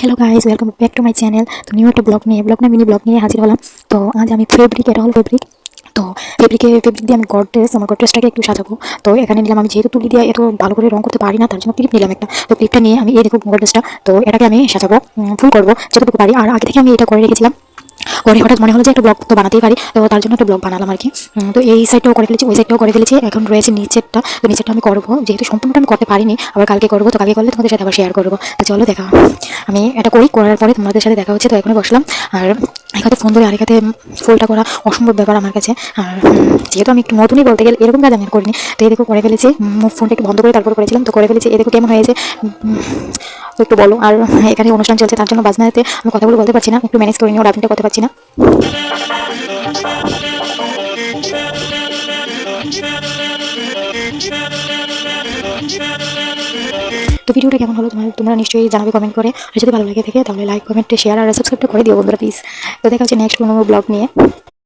Hello guys, welcome back to my channel. तो new একটা mini blog নিয়ে হাজির হলাম। তো আজ আমি এটা হল ফেব্রিক। তো ফেব্রিক দিয়ে আমি আমার গডরেজটাকে একটু সাজাবো। তো এখানে নিলাম, আমি যেহেতু তুলি দিয়ে এত ভালো করে রং করতে পারি না, তার জন্য ক্লিপ নিলাম একটা। তো ক্লিপটা নিয়ে আমি এই দেখো গডরেজটা, তো এটাকে আমি সাজাবো, ফুল করবো যতটুকু পারি। আর আগে থেকে আমি এটা করে রেখেছিলাম, করে হঠাৎ মনে হলো যে একটা ব্লগ তো বানাতেই পারি, তো তার জন্য একটা ব্লগ বানালাম আর কি। তো এই সাইডটাও করে ফেলেছি, ওই সাইডটাও করে ফেলেছি, এখন রয়েছে নিচেরটা। তো নিচেরটা আমি করবো, যেহেতু সম্পূর্ণটা আমি করতে পারিনি, আবার কালকে করবো। তো কালকে করলে তোমাদের সাথে আবার শেয়ার করবো। তো চলো দেখা, আমি এটা করার পরে তোমাদের সাথে দেখা হচ্ছে। তো এখনই বসলাম, আর এক হাতে ফোন ধরে আরেক হাতে ফুলটা করা অসম্ভব ব্যাপার আমার কাছে। আর যেহেতু আমি একটু নতুনই বলতে গেলে, এরকম কাজ আমি আর করিনি। তো এদিকে করে ফেলেছি, ফোনটা একটু বন্ধ করে তারপর করেছিলাম। তো করে ফেলেছি, এদিকে কেমন হয়েছে তো একটু বলো। আর এখানে অনুষ্ঠান চলছে, তার জন্য বাজনাতে আমি কথাগুলো বলতে পারছি না, একটু ম্যানেজ করে নিও, রাবিনটা করতে পারছি না। তো ভিডিওটা কেমন হলো তোমরা নিশ্চয়ই জানাবে কমেন্ট করে। আর যদি ভালো লাগে থাকে তাহলে লাইক, কমেন্ট, শেয়ার আর সাবস্ক্রাইবটা করে দিও বন্ধুরা প্লিজ। তো দেখা হচ্ছে নেক্সট কোনো ব্লগ নিয়ে।